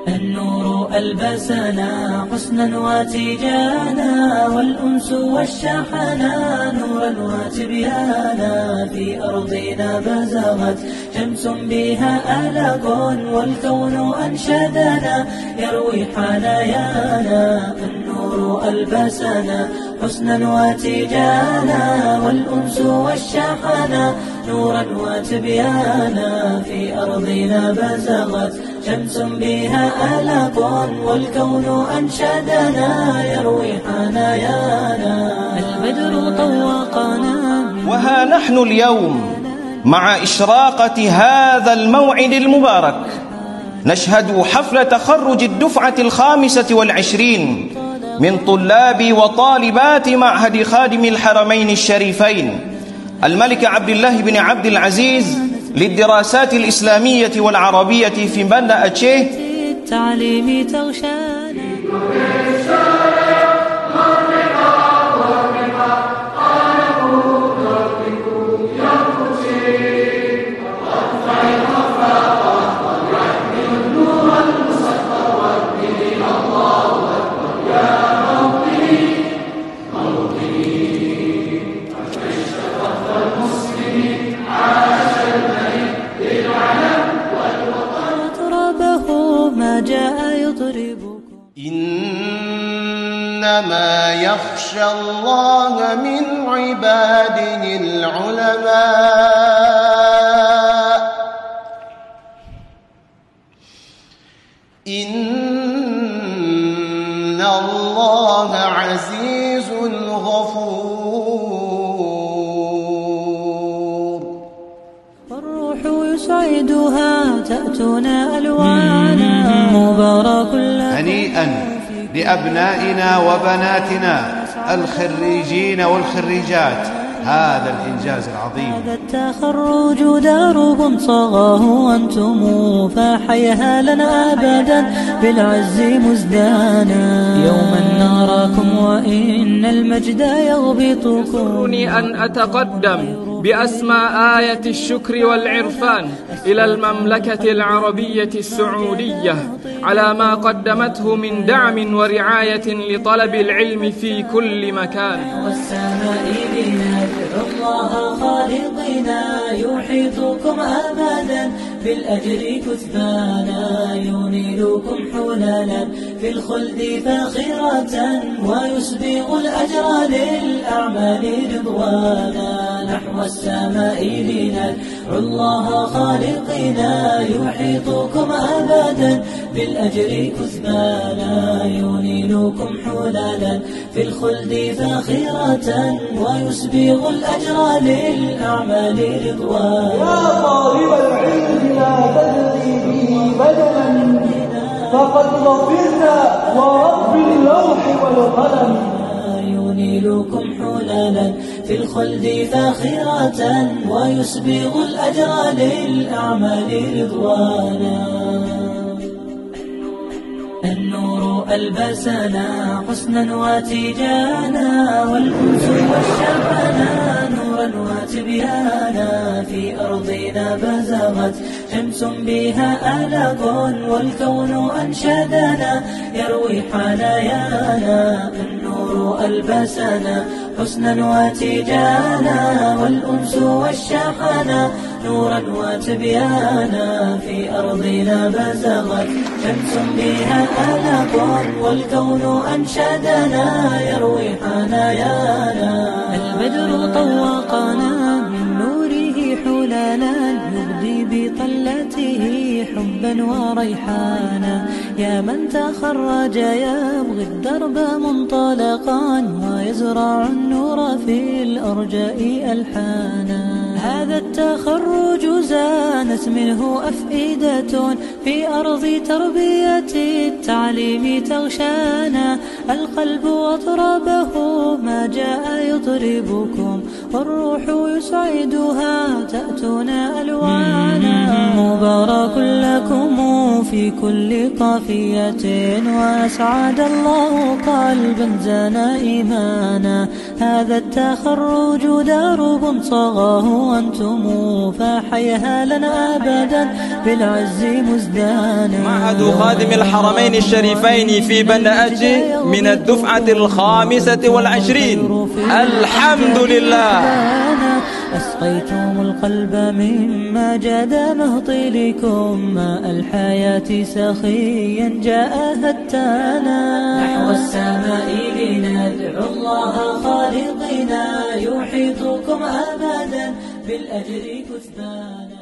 النور ألبسنا حسنا وتيجانا، والأنس والشحنا نورا وتبيانا. في أرضنا بزغت شمس بها آلاق، والكون أنشدنا يروي حنايانا. النور ألبسنا حسنا وتيجانا، والأنس والشحنا نورا وتبيانا. في أرضنا بزغت شمس بها آلاق، والكون أنشدنا يروي حنايانا. البدر طوقنا، وها نحن اليوم مع إشراقة هذا الموعد المبارك نشهد حفل تخرج الدفعة 25 من طلاب وطالبات معهد خادم الحرمين الشريفين الملك عبد الله بن عبد العزيز للدراسات الإسلامية والعربية في بندا أتشيه. التعليم تغشاني ما جاء يضربكم. إنما يخشى الله من عباده العلماء. إن الله عزيز غفور. والروح يسعدها تأتنا ألوانا، مبارك هنيئا لأبنائنا وبناتنا الخريجين والخريجات هذا الإنجاز العظيم. هذا التخرج درب صغاه أنتم، فحيها لنا أبدا بالعز مزدانا. يوما نراكم وإن المجد يغبطكم. يسرني أن أتقدم بأسمى آية الشكر والعرفان إلى المملكة العربية السعودية على ما قدمته من دعم ورعاية لطلب العلم في كل مكان. والسماء بنا الله خالقنا، يحيطكم أبدا بالأجر كثبانا. ينيلكم حلالا في الخلد فاخرة، ويسبغ الأجر للأعمال رضوانا. نحو السماء بنا الله خالقنا، يحيطكم أبدا بالأجر كثبانا. ينيلكم حلالا في الخلد فاخرة، ويسبغ الأجر للأعمال رضوانا. يا طالب العلم لا تدري به بدلا، فقد ظفرت ورب اللوح والقلم. ينيلكم حلالا في الخلد فاخرة، ويسبغ الأجر للأعمال رضوانا. النور ألبسنا حسنا وتيجانا، والأنس والشحنا نورا وتبيانا. في أرضنا بزغت شمس بها آلاق، والكون أنشدنا يروي حنايانا. النور ألبسنا حسنا وتيجانا، والأنس والشحنا نورا وتبيانا. في أرضنا بزغت شمس بها آلاق، والكون أنشدنا يروي حنايانا. البدر طوقنا من نوره حلالا، يبدي بطلته حبا وريحانا. يا من تخرج يبغي الدرب منطلقا، ويزرع النور في الأرجاء ألحانا. هذا التخرج زانت منه أفئدة، في أرض تربية التعليم تغشانا. القلب أطربه ما جاء يطربكم، والروح يسعدها تأتنا ألوانا. مبارك لكم في كل قافية، وأسعد الله قلبا زان إيمانا. هذا التخرج درب صغاه وأنتم فحيها لنا أبدا بالعز مزدانا. معهد خادم الحرمين الشريفين في بنأجي من الدفعة 25. الحمد لله. أسقيتم القلب مما جاد مهطلكم ماء الحياة سخيا جاء هتانا. نحو السماء لندعو الله خالقنا يحيطكم أبدا بالأجر كثبانا.